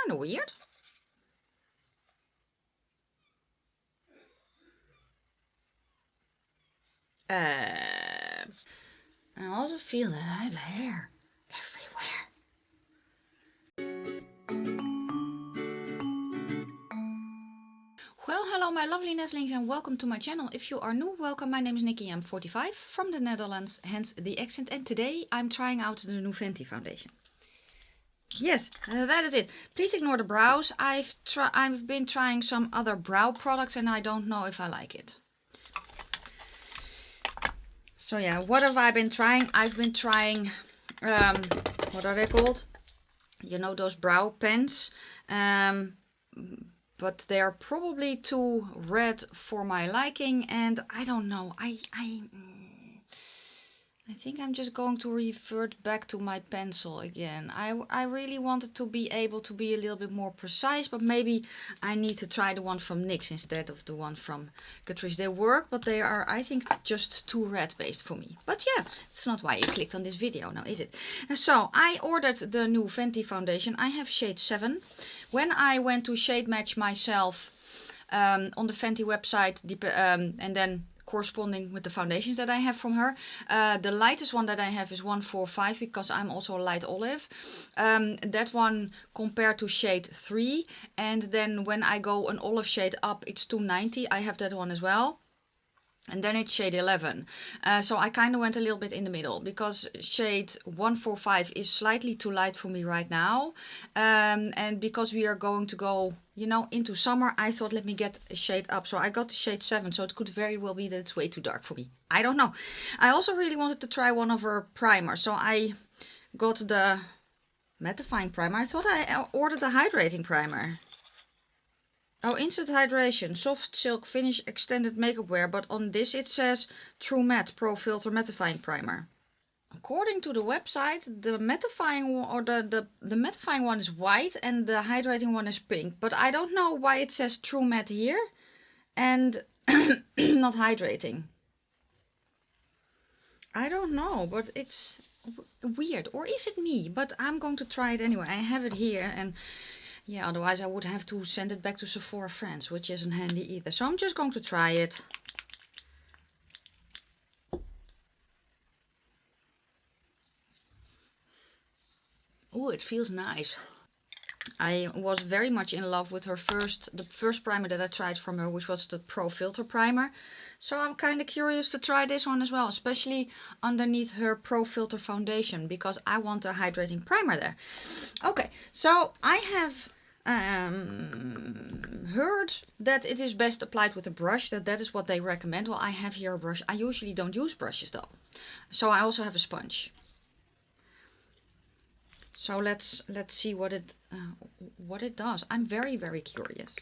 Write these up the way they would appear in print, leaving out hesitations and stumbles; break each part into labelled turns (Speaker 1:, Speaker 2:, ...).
Speaker 1: kind of weird. I also feel that I have hair everywhere. Well, hello my lovely nestlings and welcome to my channel. If you are new, welcome. My name is Nikki, I'm 45, from the Netherlands, hence the accent. And today I'm trying out the new Fenty foundation. Yes, that is it. Please ignore the brows. I've been trying some other brow products and I don't know if I like it. So yeah, what have I been trying? I've been trying, what are they called? You know, those brow pens. But they are probably too red for my liking and I don't know. I think I'm just going to revert back to my pencil again. I really wanted to be able to be a little bit more precise, but maybe I need to try the one from NYX instead of the one from Catrice. They work, but they are, I think, just too red based for me. But yeah, it's not why you clicked on this video now, is it? So I ordered the new Fenty foundation. I have shade 7. When I went to shade match myself on the Fenty website, and then corresponding with the foundations that I have from her. The lightest one that I have is 145 because I'm also a light olive. That one compared to shade 3, and then when I go an olive shade up it's 290. I have that one as well. And then it's shade 11. So I kind of went a little bit in the middle because shade 145 is slightly too light for me right now. And because we are going to go, you know, into summer, I thought let me get a shade up. So I got the shade 7, so it could very well be that it's way too dark for me. I don't know. I also really wanted to try one of her primers. So I got the mattifying primer. I thought I ordered the hydrating primer. Oh, instant hydration, soft silk finish extended makeup wear, but on this it says True Matte Pro Filter Mattifying Primer. According to the website, the mattifying or the mattifying one is white and the hydrating one is pink, but I don't know why it says True Matte here and not hydrating. I don't know, but it's weird, or is it me? But I'm going to try it anyway. I have it here and yeah, otherwise I would have to send it back to Sephora France, which isn't handy either. So I'm just going to try it. Oh, it feels nice. I was very much in love with her the first primer that I tried from her, which was the Pro Filter Primer. So I'm kind of curious to try this one as well, especially underneath her Pro Filter foundation, because I want a hydrating primer there. Okay, so I have heard that it is best applied with a brush, that is what they recommend. Well, I have here a brush. I usually don't use brushes though, so I also have a sponge. So let's see what it does. I'm very curious.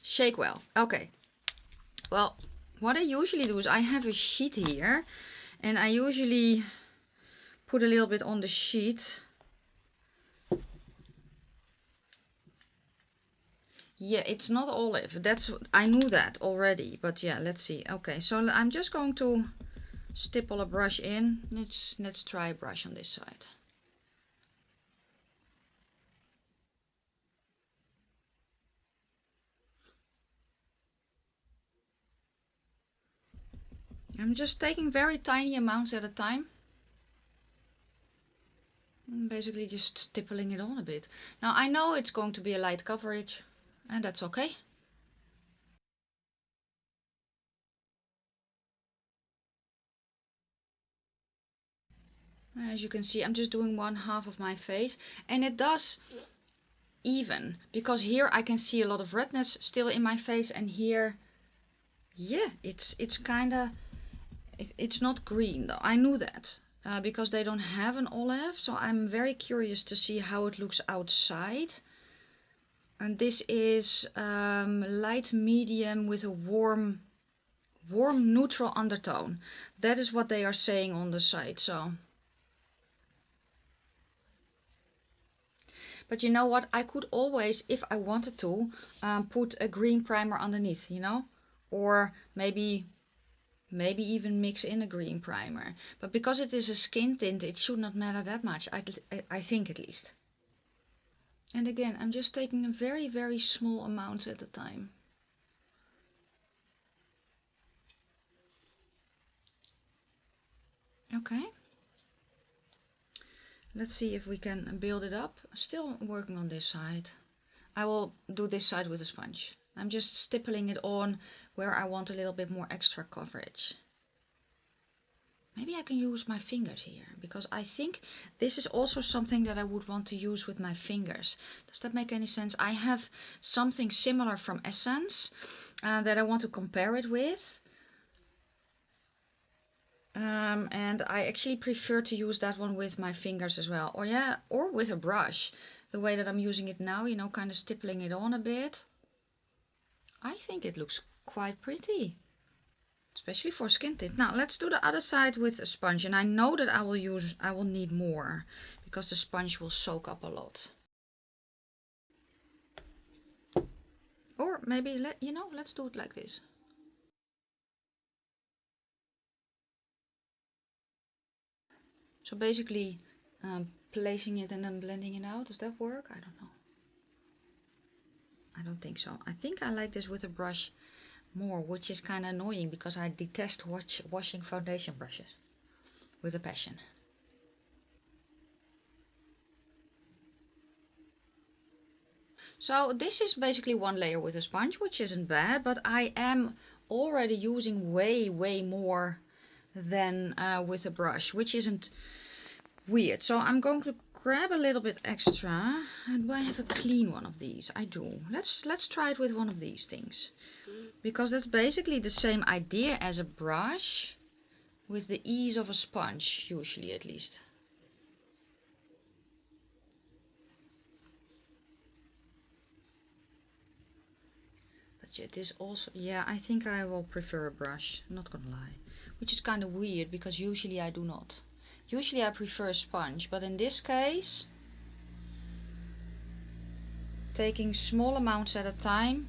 Speaker 1: Shake well. Okay, well, what I usually do is I have a sheet here and I usually put a little bit on the sheet. Yeah, it's not olive. I knew that already, but yeah, let's see. Okay, so I'm just going to stipple a brush in. Let's try a brush on this side. I'm just taking very tiny amounts at a time. I'm basically just stippling it on a bit. Now I know it's going to be a light coverage. And that's okay. As you can see, I'm just doing one half of my face, and it does even, because here I can see a lot of redness still in my face, and here, yeah, it's kind of, it's not green though. I knew that because they don't have an olive, so I'm very curious to see how it looks outside. And this is light medium with a warm neutral undertone. That is what they are saying on the site. So, but you know what? I could always, if I wanted to, put a green primer underneath, you know, or maybe even mix in a green primer. But because it is a skin tint, it should not matter that much. I think at least. And again, I'm just taking a very, very small amounts at a time. Okay. Let's see if we can build it up. Still working on this side. I will do this side with a sponge. I'm just stippling it on where I want a little bit more extra coverage. Maybe I can use my fingers here, because I think this is also something that I would want to use with my fingers. Does that make any sense? I have something similar from Essence that I want to compare it with. And I actually prefer to use that one with my fingers as well. Or yeah, or with a brush. The way that I'm using it now, you know, kind of stippling it on a bit. I think it looks quite pretty. Especially for skin tint. Now let's do the other side with a sponge. And I know that I will need more, because the sponge will soak up a lot. Or maybe, let's do it like this. So basically placing it and then blending it out. Does that work? I don't know. I don't think so. I think I like this with a brush more, which is kind of annoying because I detest washing foundation brushes with a passion. So this is basically one layer with a sponge, which isn't bad, but I am already using way more than with a brush, which isn't weird. So I'm going to grab a little bit extra. Do I have a clean one of these? I do. Let's try it with one of these things, because that's basically the same idea as a brush with the ease of a sponge, usually at least. But it is also, yeah, I think I will prefer a brush, not gonna lie, which is kind of weird because usually I do not. Usually I prefer a sponge, but in this case, taking small amounts at a time.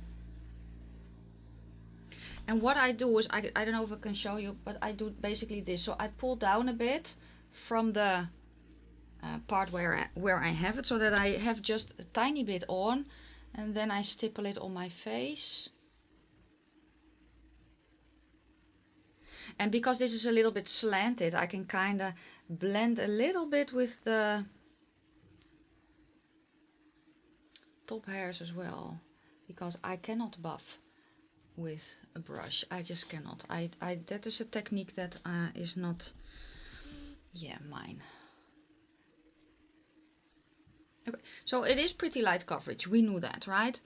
Speaker 1: And what I do is, I don't know if I can show you, but I do basically this. So I pull down a bit from the part where I have it, so that I have just a tiny bit on, and then I stipple it on my face. And because this is a little bit slanted, I can kind of blend a little bit with the top hairs as well, because I cannot buff with a brush. I just cannot. That is a technique that is not, yeah, mine. Okay, so it is pretty light coverage. We knew that, right?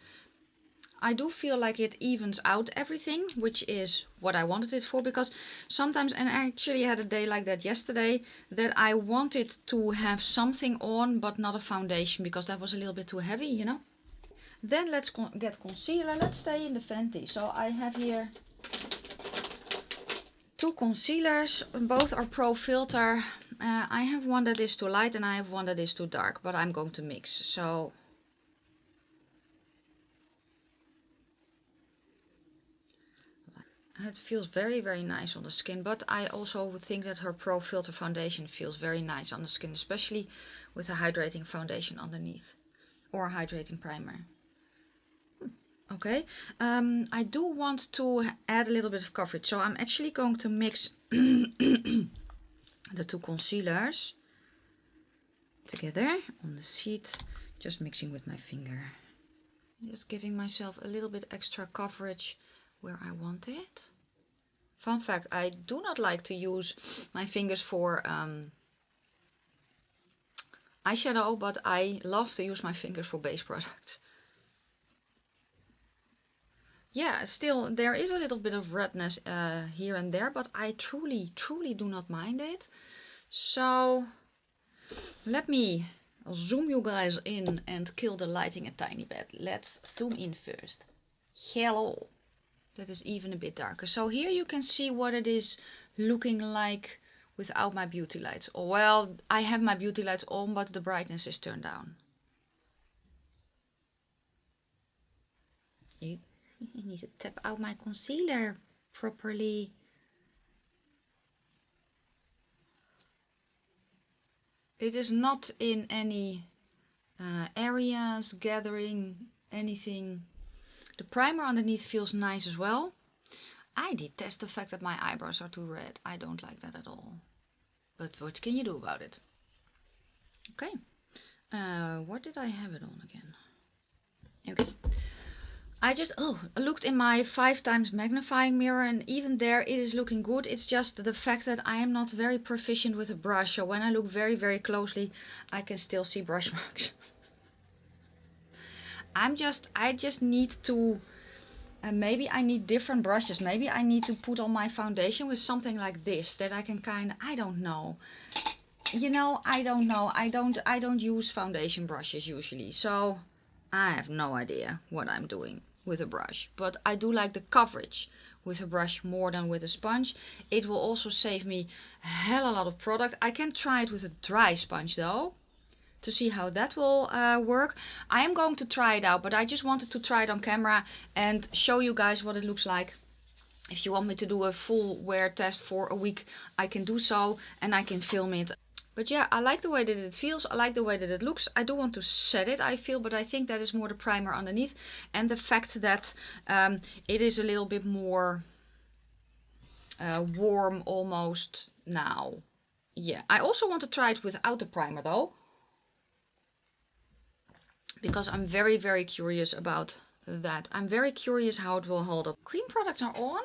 Speaker 1: I do feel like it evens out everything, which is what I wanted it for, because sometimes, and I actually had a day like that yesterday, that I wanted to have something on but not a foundation, because that was a little bit too heavy, you know. Then let's get concealer. Let's stay in the Fenty. So I have here two concealers. Both are Pro Filter. I have one that is too light and I have one that is too dark, but I'm going to mix. So it feels very nice on the skin, but I also think that her Pro Filter foundation feels very nice on the skin, especially with a hydrating foundation underneath or a hydrating primer. Okay, I do want to add a little bit of coverage, so I'm actually going to mix the two concealers together on the sheet, just mixing with my finger, just giving myself a little bit extra coverage where I want it. Fun fact, I do not like to use my fingers for eyeshadow, but I love to use my fingers for base products. Yeah, still there is a little bit of redness here and there, but I truly do not mind it. So let me zoom you guys in and kill the lighting a tiny bit. Let's zoom in first. Hello. That is even a bit darker. So here you can see what it is looking like without my beauty lights. Well, I have my beauty lights on, but the brightness is turned down. I need to tap out my concealer properly. It is not in any areas, gathering, anything. The primer underneath feels nice as well. I detest the fact that my eyebrows are too red. I don't like that at all. But what can you do about it? Okay. What did I have it on again? Okay. I looked in my 5x magnifying mirror, and even there it is looking good. It's just the fact that I am not very proficient with a brush. So when I look very, very closely, I can still see brush marks. I just need to, maybe I need different brushes. Maybe I need to put on my foundation with something like this that I can I don't know. You know, I don't know. I don't use foundation brushes usually. So I have no idea what I'm doing with a brush. But I do like the coverage with a brush more than with a sponge. It will also save me a hell of a lot of product. I can try it with a dry sponge though, to see how that will work. I am going to try it out, but I just wanted to try it on camera and show you guys what it looks like. If you want me to do a full wear test for a week, I can do so and I can film it. But yeah, I like the way that it feels. I like the way that it looks. I do want to set it, I feel, but I think that is more the primer underneath. And the fact that it is a little bit more warm almost now. Yeah, I also want to try it without the primer though, because I'm very, very curious about that. I'm very curious how it will hold up. Cream products are on.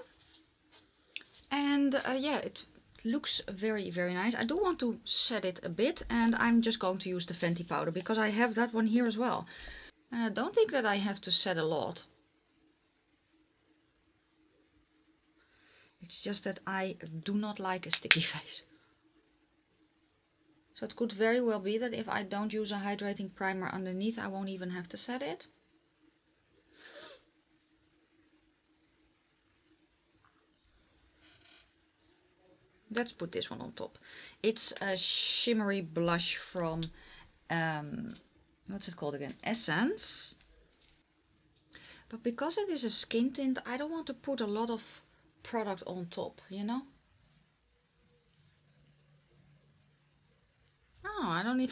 Speaker 1: And yeah, it looks very, very nice. I do want to set it a bit, and I'm just going to use the Fenty powder because I have that one here as well. And I don't think that I have to set a lot. It's just that I do not like a sticky face. So it could very well be that if I don't use a hydrating primer underneath, I won't even have to set it. Let's put this one on top. It's a shimmery blush from, what's it called again? Essence. But because it is a skin tint, I don't want to put a lot of product on top, you know? Oh, I don't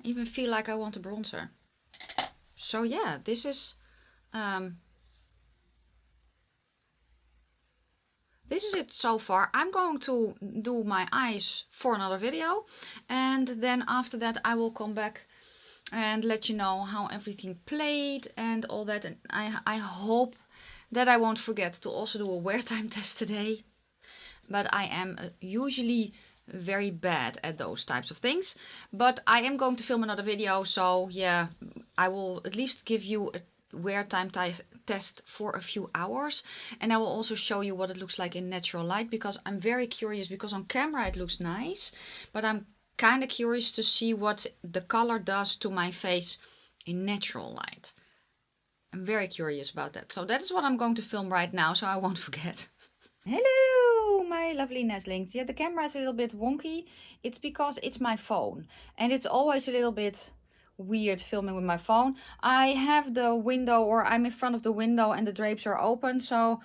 Speaker 1: even feel like I want a bronzer. So yeah, this is it so far. I'm going to do my eyes for another video, and then after that I will come back and let you know how everything played and all that. And I hope that I won't forget to also do a wear time test today, but I am usually very bad at those types of things. But I am going to film another video, so yeah, I will at least give you a wear time test for a few hours, and I will also show you what it looks like in natural light, because I'm very curious, because on camera it looks nice, but I'm kind of curious to see what the color does to my face in natural light. I'm very curious about that. So that is what I'm going to film right now, so I won't forget. Hello, my lovely nestlings. Yeah, the camera is a little bit wonky. It's because it's my phone, and it's always a little bit weird filming with my phone. I have the window, or I'm in front of the window and the drapes are open, so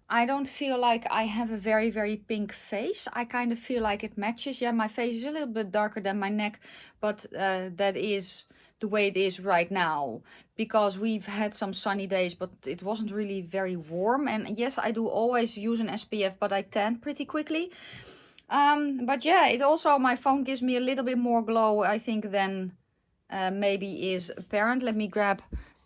Speaker 1: I don't feel like I have a very, very pink face. I kind of feel like it matches. Yeah, my face is a little bit darker than my neck, but that is the way it is right now, because we've had some sunny days, but it wasn't really very warm. And yes, I do always use an SPF, but I tan pretty quickly. But yeah, it also, my phone gives me a little bit more glow, I think, than maybe is apparent. Let me grab,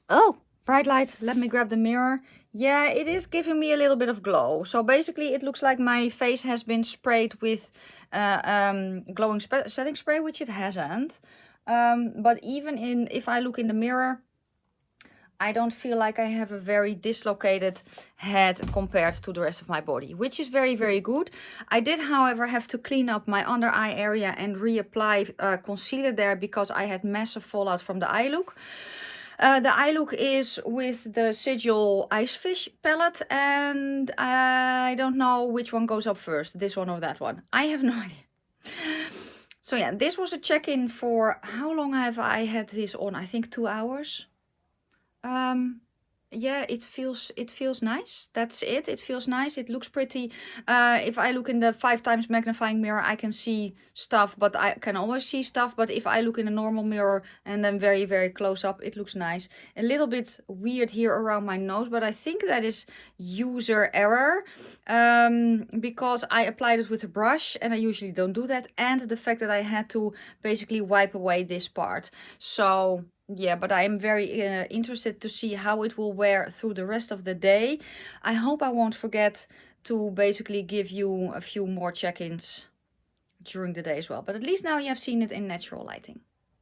Speaker 1: oh, bright light, let me grab the mirror. Yeah, it is giving me a little bit of glow. So basically it looks like my face has been sprayed with glowing setting spray, which it hasn't. But even if I look in the mirror, I don't feel like I have a very dislocated head compared to the rest of my body, which is very, very good. I did, however, have to clean up my under eye area and reapply concealer there, because I had massive fallout from the eye look. The eye look is with the Sigil Ice Fish palette, and I don't know which one goes up first, this one or that one. I have no idea. So yeah, this was a check-in for, how long have I had this on? I think 2 hours. yeah, it feels nice. That's it. It feels nice. It looks pretty. If I look in the 5x magnifying mirror, I can see stuff, but I can always see stuff. But if I look in a normal mirror and then very, very close up, it looks nice. A little bit weird here around my nose, but I think that is user error, because I applied it with a brush and I usually don't do that. And the fact that I had to basically wipe away this part. So yeah, but I am very interested to see how it will wear through the rest of the day. I hope I won't forget to basically give you a few more check-ins during the day as well. But at least now you have seen it in natural lighting.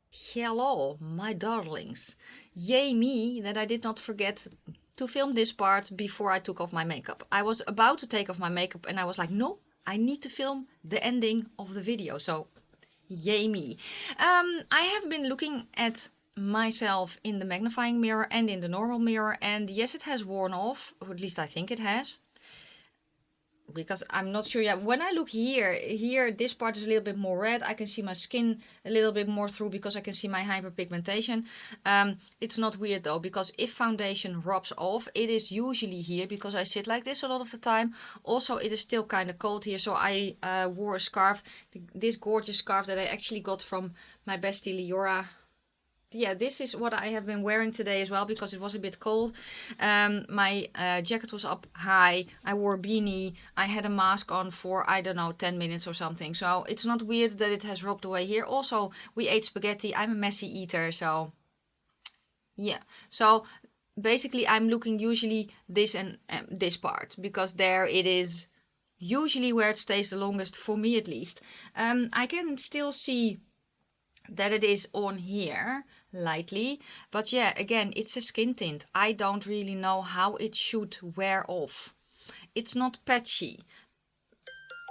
Speaker 1: Hello, my darlings. Yay me that I did not forget to film this part before I took off my makeup. I was about to take off my makeup and I was like, no, I need to film the ending of the video. So, yay me. I have been looking at myself in the magnifying mirror and in the normal mirror, and yes, it has worn off, or at least I think it has, because I'm not sure yet. When I look here this part is a little bit more red. I can see my skin a little bit more through because I can see my hyperpigmentation. It's not weird though, because if foundation rubs off, it is usually here because I sit like this a lot of the time. Also, it is still kind of cold here, so I wore a scarf, this gorgeous scarf that I actually got from my bestie Leora. Yeah, this is what I have been wearing today as well because it was a bit cold. My jacket was up high. I wore a beanie. I had a mask on for, I don't know, 10 minutes or something. So it's not weird that it has rubbed away here. Also, we ate spaghetti. I'm a messy eater, so yeah. So basically I'm looking usually this and this part because there it is usually where it stays the longest, for me at least. I can still see that it is on here lightly, but yeah, again, it's a skin tint. I don't really know how it should wear off. It's not patchy,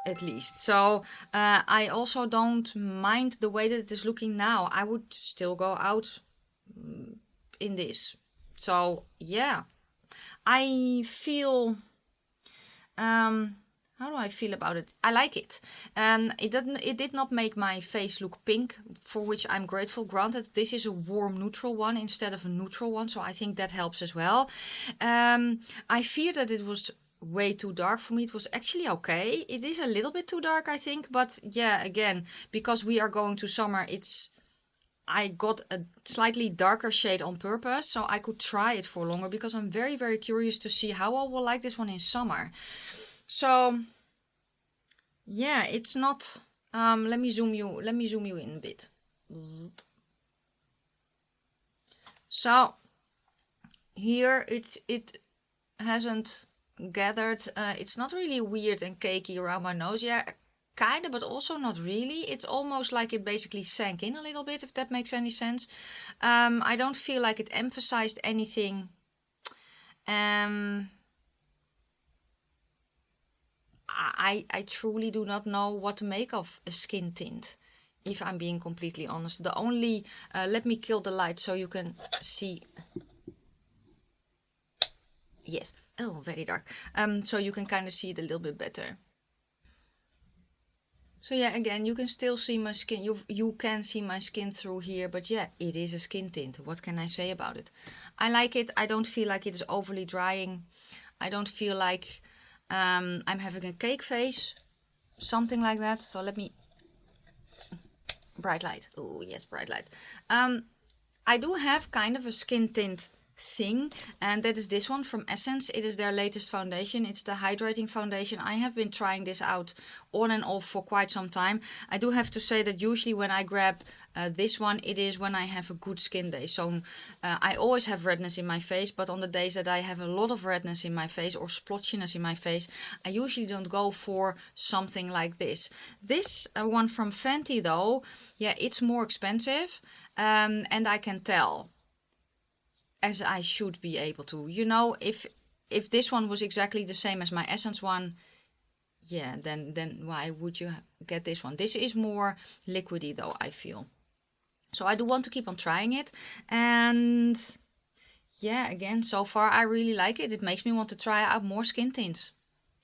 Speaker 1: at least, so I also don't mind the way that it is looking now. I would still go out in this. So yeah, I feel how do I feel about it? I like it. It did not make my face look pink, for which I'm grateful. Granted, this is a warm neutral one instead of a neutral one, so I think that helps as well. I fear that it was way too dark for me. It was actually okay. It is a little bit too dark, I think, but yeah, again, because we are going to summer, I got a slightly darker shade on purpose, so I could try it for longer because I'm very, very curious to see how I will like this one in summer. So yeah, it's not let me zoom you in a bit. So here it hasn't gathered. It's not really weird and cakey around my nose. Yeah, kind of, but also not really. It's almost like it basically sank in a little bit, if that makes any sense. I don't feel like it emphasized anything. I truly do not know what to make of a skin tint, if I'm being completely honest. The only, let me kill the light so you can see. Yes, oh, very dark. So you can kind of see it a little bit better. So yeah, again, you can still see my skin. You can see my skin through here, but yeah, it is a skin tint. What can I say about it? I like it. I don't feel like it is overly drying. I don't feel like I'm having a cake face, something like that. So let me, bright light. Oh yes, bright light. I do have kind of a skin tint thing, and that is this one from Essence. It is their latest foundation. It's the hydrating foundation. I have been trying this out on and off for quite some time. I do have to say that usually when I grab this one, it is when I have a good skin day. So I always have redness in my face, but on the days that I have a lot of redness in my face or splotchiness in my face, I usually don't go for something like this. This one from Fenty though, yeah, it's more expensive, and I can tell, as I should be able to. You know, if this one was exactly the same as my Essence one, yeah, then why would you get this one? This is more liquidy though, I feel. So I do want to keep on trying it. And yeah, again, so far I really like it. It makes me want to try out more skin tints.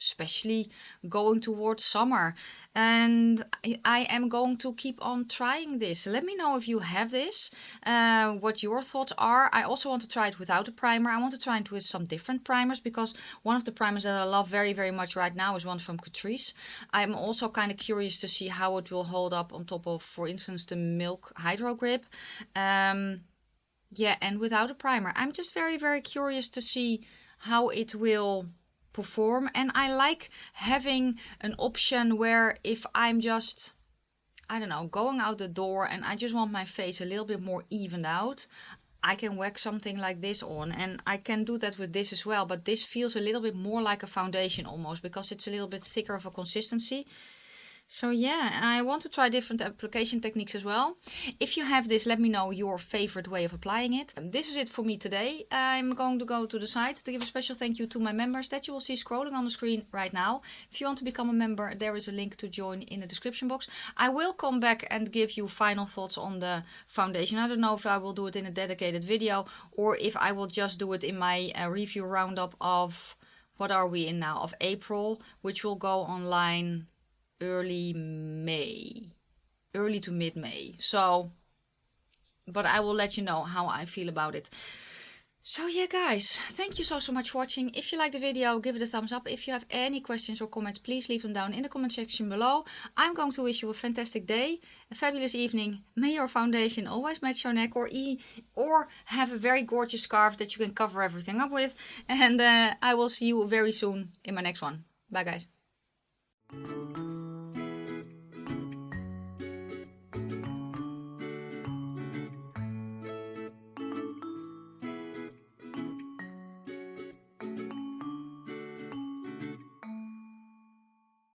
Speaker 1: especially going towards summer. And I am going to keep on trying this. Let me know if you have this, what your thoughts are. I also want to try it without a primer. I want to try it with some different primers, because one of the primers that I love very, very much right now is one from Catrice. I'm also kind of curious to see how it will hold up on top of, for instance, the Milk Hydro Grip. Yeah, and without a primer. I'm just very, very curious to see how it will perform. And I like having an option where if I'm just, I don't know, going out the door and I just want my face a little bit more evened out, I can wax something like this on. And I can do that with this as well, but this feels a little bit more like a foundation almost, because it's a little bit thicker of a consistency. So yeah, I want to try different application techniques as well. If you have this, let me know your favorite way of applying it. This is it for me today. I'm going to go to the site to give a special thank you to my members that you will see scrolling on the screen right now. If you want to become a member, there is a link to join in the description box. I will come back and give you final thoughts on the foundation. I don't know if I will do it in a dedicated video or if I will just do it in my review roundup of, what are we in now, of April, which will go online early May, early to mid-May. So, but I will let you know how I feel about it. So yeah, guys, thank you so much for watching. If you like the video, give it a thumbs up. If you have any questions or comments, please leave them down in the comment section below. I'm going to wish you a fantastic day, a fabulous evening. May your foundation always match your neck, or have a very gorgeous scarf that you can cover everything up with. And I will see you very soon in my next one. Bye, guys.